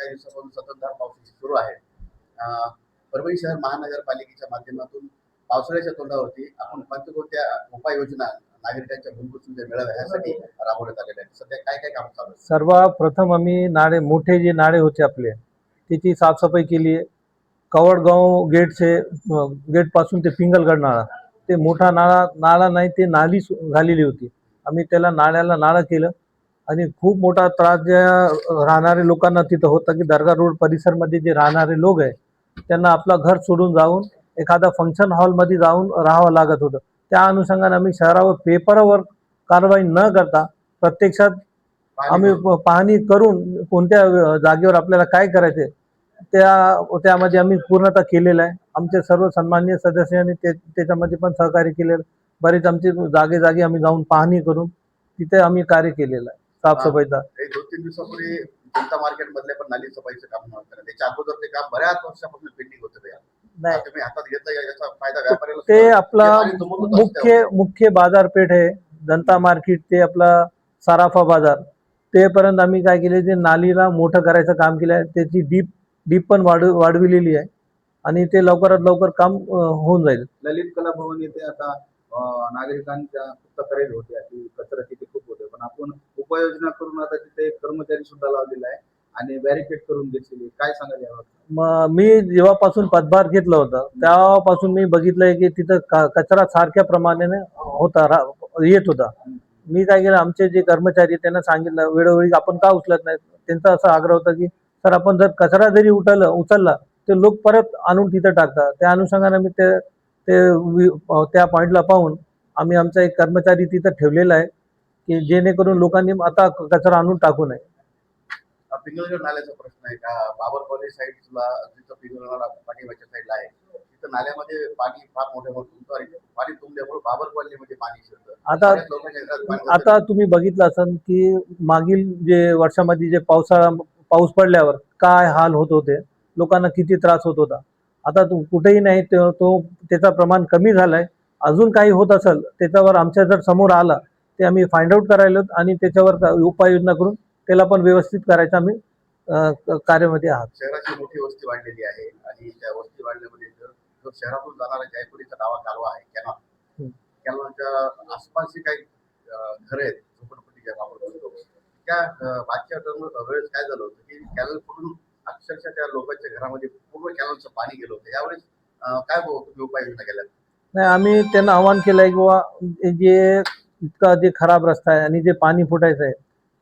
काही दिवसापासून संततधार पाऊस सुरू आहे. परभणी शहर महानगरपालिकेच्या माध्यमातून पावसाळ्याच्या तोंडावरती आपण कोणत्या उपाययोजना नागरिकांच्या मूलभूत सुविधा मिळाव्या यासाठी राबवण्यात आलेल्या आहेत. सध्या काय काय काम चालू आहे? सर्वप्रथम आम्ही नाळे, मोठे जे नाळे होते आपले, त्याची साफसफाई केली आहे. कवडगाव गेट पासून ते पिंगलगड नाळा, ते मोठा नाळा नाही, ते नाली झालेली होती. आम्ही त्याला नाळ्याला नाळा केलं आणि खूप मोठा त्रास ज्या राहणारे लोकांना तिथं होता की दर्गा रोड परिसरमध्ये जे राहणारे लोक आहे त्यांना आपलं घर सोडून जाऊन एखादा फंक्शन हॉलमध्ये जाऊन राहावं लागत होतं. त्या अनुषंगाने आम्ही शहरावर पेपरवर कारवाई न करता प्रत्यक्षात आम्ही पाहणी करून कोणत्या जागेवर आपल्याला काय करायचे त्यामध्ये आम्ही पूर्णतः केलेलं आहे. आमचे सर्व सन्माननीय सदस्यांनी त्याच्यामध्ये पण सहकार्य केलेलं. बरेच आमचे जागे आम्ही जाऊन पाहणी करून तिथे आम्ही कार्य केलेलं आहे साफसफाईचा. 2-3 दिवसापूर्वी जनता मार्केट मधले पण नाली सफाईचं काम नव्हतं. त्याच्या अगोदर ते काम बऱ्याच वर्षापासून पेंडिंग होतं. नाही, तुम्ही हातात घेतलं याचा फायदा व्यापाऱ्याला ते आपला मुख्य बाजारपेठ आहे जनता मार्केट, ते आपला सराफा बाजार, तेपर्यंत आम्ही काय केले, ते नालीला मोठं करायचं काम केलं आहे. त्याची डीप पण वाढविलेली आहे आणि ते लवकरात लवकर काम होऊन जाईल. ललित कला भवन येथे आता नागरिकांच्या तक्रारी होत्या की कचरा तिथे खूप होते, पण आपण उपाययोजना करून आता तिथे एक कर्मचारी सुद्धा लावलेला आहे आणि बॅरिकेड करून घेतलेली. काय सांगाल यावर? मी जेव्हापासून पदभार घेतला होता तेव्हापासून मी बघितलंय की तिथं कचरा सारख्या प्रमाणाने येत होता. मी काय केलं, आमचे जे कर्मचारी त्यांना सांगितलं वेळोवेळी आपण का उचलत नाही. त्यांचा असा आग्रह होता की सर आपण जर कचरा जरी उचलला ते लोक परत आणून तिथं टाकतात. त्या अनुषंगाने मी त्या पॉईंटला पाहून आम्ही आमचा एक कर्मचारी तिथं ठेवलेला आहे की जेणेकरून लोकांनी आता कचरा आणून टाकू नये. पिंगलगड नाल्याचा प्रश्न आहे का? बाबर कॉलेज साईडला जिथं पिंगलगड पाठीमागच्या साईडला आहे तिथं नाल्यामध्ये पाणी फार मोठ्यामुळे पाणी तुंबल्यामुळे बाबर कॉलनीमध्ये पाणी शिरतं. आता तुम्ही बघितलं असाल की मागील जे वर्षामध्ये जे पाऊस पडल्यावर काय हाल होत होते, लोकांना किती त्रास होत होता. आता कुठेही नाही, त्याचा प्रमाण कमी झालंय. अजून काही होत असेल त्याच्यावर आमच्या जर समोर आला ते आम्ही फाइंड आउट करायला आणि त्याच्यावर उपाययोजना करून त्याला पण व्यवस्थित करायचं आम्ही कार्यामध्ये आहात. शहराची मोठी वस्ती वाढलेली आहे आणि त्या वस्ती वाढल्यामध्ये जो शहरातून जाणारा जयपुरीचा डावा कालवा आहे, कॅनलच्या आसपासची काही घरं आहेत झोपडपट्टीच्या वापर करतो. त्या मागच्या वेळेस काय झालं होतं की कॅनल पकडून अक्षरशः त्या लोकांच्या घरामध्ये पूर्ण कॅनलचं पाणी गेलं होतं. यावेळेस काय तुम्ही उपाययोजना केल्या? नाही, आम्ही त्यांना आवाहन केलंय की बाबा जे इतका जे खराब रस्ता आहे आणि जे पाणी फुटायचं आहे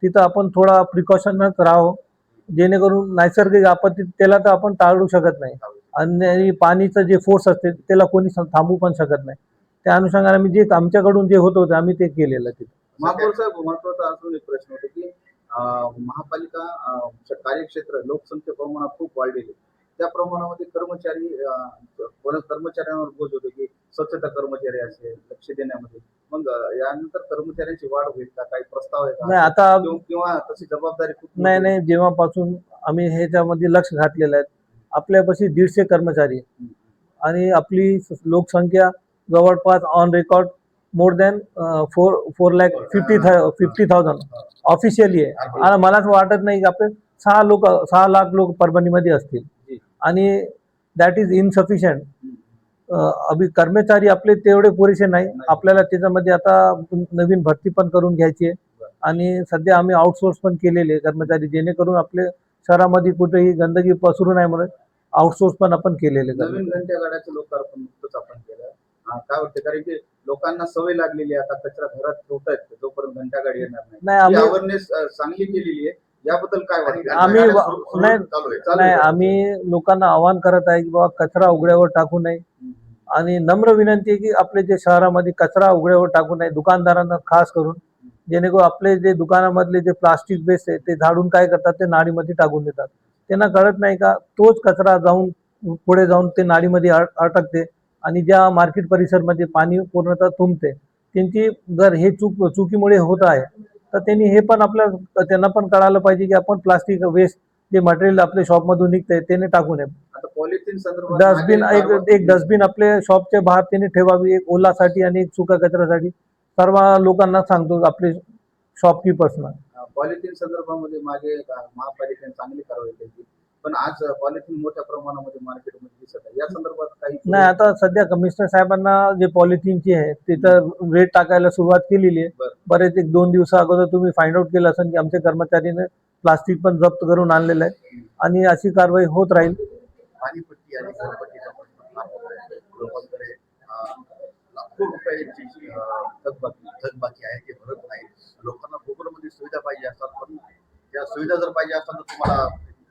तिथं आपण थोडा प्रिकॉशनच राहावं, जेणेकरून नैसर्गिक आपत्ती त्याला तर आपण टाळू शकत नाही आणि पाणीचं जे फोर्स असते त्याला कोणी थांबवू पण शकत नाही. त्या अनुषंगाने आम्ही जे आमच्याकडून जे होत होतं आम्ही ते केलेलं तिथं. महापौर साहेब, महत्वाचा अजून एक प्रश्न होता की महापालिका कार्यक्षेत्र लोकसंख्ये प्रमाणात खूप वाढलेली, त्या प्रमाणामध्ये कर्मचाऱ्यांवर बोज होते की स्वच्छता कर्मचारी असेल लक्ष देण्यामध्ये. मग यानंतर कर्मचाऱ्यांची वाढ होईल का? काही प्रस्ताव आहे नाही आता किंवा तशी जबाबदारी नाही, जेव्हापासून आम्ही ह्याच्यामध्ये लक्ष घातलेलं आहे, आपल्यापाशी 150 कर्मचारी आणि आपली लोकसंख्या जवळपास on record more than 4,50,000 officially आहे. आणि मलाच वाटत नाही की आपले 6 लाख लोक परभणीमध्ये असतील आणि दॅट इज इनसफिशियंट. अभि कर्मचारी आपले तेवढे पुरेसे नाही. आपल्याला त्याच्यामध्ये आता नवीन भरती पण करून घ्यायची आहे आणि सध्या आम्ही आउटसोर्स पण केलेले कर्मचारी, जेणेकरून आपले शहरामध्ये कुठेही गंदगी पसरू नये म्हणून आउटसोर्स पण आपण केलेले. नवीन घंट्या गाड्याचं लोकार्पण नुकतंच आपण केलं. काय वाटतं, कारण की लोकांना सवय लागलेली आहे आता कचरा घरात ठेवतायत जोपर्यंत घंटा गाडी येणार नाही. अवेअरनेस चांगली केलेली आहे, याबद्दल काय वाटतं? आम्ही लोकांना आवाहन करत आहे की बाबा कचरा उघड्यावर टाकू नये आणि नम्र विनंती आहे की आपले जे शहरामध्ये कचरा उघड्यावर टाकू नये, दुकानदारांना खास करून, जेणेकरून आपले जे दुकानामधले जे प्लास्टिक वेस्ट आहे ते झाडून काय करतात ते नाडीमध्ये टाकून देतात. त्यांना कळत नाही का तोच कचरा पुढे जाऊन ते नाडीमध्ये अटकते आणि ज्या मार्केट परिसरमध्ये पाणी पूर्णतः तुंबते. त्यांची जर हे चुकीमुळे होत आहे तर त्यांनी हे पण त्यांना पण कळालं पाहिजे की आपण प्लास्टिक वेस्ट जे मटेरियल आपल्या शॉपमधून निघतंय त्याने टाकू नये. पॉलिथिन डस्टबिन एक डस्टबिन आपल्या शॉपच्या बाहेर त्यांनी ठेवावी, एक ओलासाठी आणि एक सुका कचऱ्यासाठी. सर्व लोकांना सांगतो आपले शॉपकीपर्सना. पॉलिथिन संदर्भामध्ये मागे महापालिकेने चांगली कारवाई केली. आज पॉलिथिन मोठ्या प्रमाणामध्ये मार्केटमध्ये दिसत आहे, या संदर्भात काही नाही, आता सध्या कमिशनर साहेबांना जे पॉलिथिनची आहे तिथं रेट टाकायला सुरुवात केलेली आहे. बरं. बरेच 1-2 दिवसा अगोदर तुम्ही फाइंड आउट केलं असेल की आमच्या कर्मचारीने प्लास्टिक पण जप्त करून आणलेलं आहे आणि अशी कारवाई होत राहील. पाणीपट्टी आणि घरपट्टीचा प्रश्न फार मोठा आहे. लोकांकडे लाखो रुपयांची थकबाकी आहे ते भरत नाही. लोकांना भूगर्भमध्ये सुविधा पाहिजे असतात, पण त्या सुविधा जर पाहिजे असतात तर तुम्हाला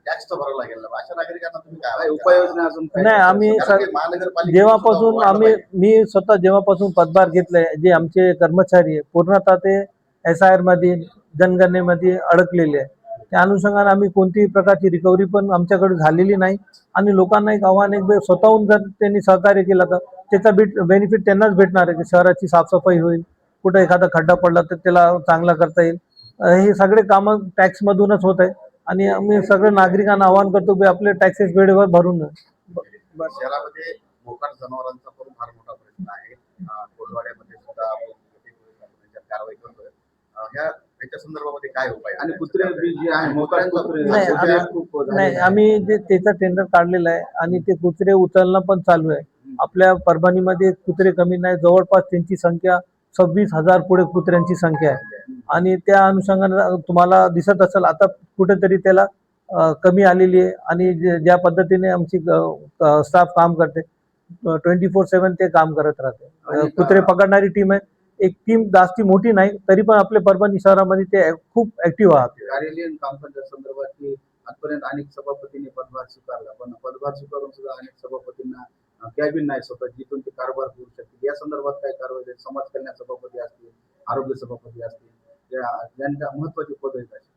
टॅक्स तर भरावा लागेल ना. अशा नागरिकांना तुम्ही काय काय उपाययोजना अजून काय नाही, आम्ही कारण की महानगरपालिकेचं जेव्हापासून सुद्धा वाढलं आम्ही पाहिजे. मी स्वतः जेव्हापासून पदभार घेतलाय, जे आमचे कर्मचारी आहे पूर्णतः ते SIR मध्ये जनगणनेमध्ये अडकलेले आहे. त्या अनुषंगाने आम्ही कोणतीही प्रकारची रिकव्हरी पण आमच्याकडे झालेली नाही आणि लोकांना एक आव्हान स्वतःहून जर त्यांनी सहकार्य केलं तर त्याचा बेनिफिट त्यांनाच भेटणार आहे की शहराची साफसफाई होईल, कुठं एखादा खड्डा पडला तर त्याला चांगला करता येईल. हे सगळे कामं टॅक्समधूनच होत आहे आणि आम्ही सगळ्या नागरिकांना आवाहन करतो की आपले टॅक्सेस वेळेवर भरून शहरामध्ये मोकाट जनावरांचा पण फार मोठा प्रश्न आहे. कोटवाड्यामध्ये सुद्धा आपण त्याच्यावर कारवाई करतोय. याच्या संदर्भामध्ये काय उपाय आणि कुत्रे बी जे आहे मोकाट कुत्रे नाही, कुत्रे आता- खूप नाही, झालेले आहे. आम्ही जे त्याचं टेंडर काढलेलं आहे आणि ते कुत्रे उचलणं पण चालू आहे. आपल्या परभणीमध्ये कुत्रे कमी नाही, जवळपास त्यांची संख्या 26,000 पुढे कुत्र्यांची संख्या आहे आणि त्या अनुषंगाने तुम्हाला दिसत असेल आता कुठेतरी त्याला कमी आलेली आहे आणि ज्या पद्धतीने आमची स्टाफ काम करते 24/7 ते काम करत राहते. कुत्रे पकडणारी टीम आहे, एक टीम जास्ती मोठी नाही तरी पण आपल्या परभणी शहरामध्ये ते खूप ऍक्टिव्ह आहात. कार्यालयीन कामकाजा संदर्भात की आजपर्यंत अनेक सभापतींनी पदभार स्वीकारला, पण पदभार स्वीकारून सुद्धा अनेक सभापतींना कॅबिन नाही स्वतः जिथून ते कारभार करू शकतील. या संदर्भात काय कारवाई आहे? समाज कल्याण सभापती असतील, आरोग्य सभापती असतील, ज्यांच्या महत्वाची पद आहेत अशी.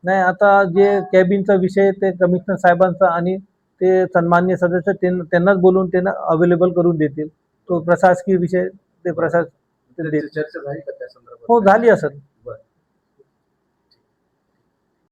नाही, आता जे कॅबिनचा विषय ते कमिशनर साहेबांचा आणि ते सन्मान्य सदस्य त्यांनाच बोलून त्यांना अवेलेबल करून देतील. तो प्रशासकीय विषय ते चर्चा झाली का त्या संदर्भात? हो, झाली असेल.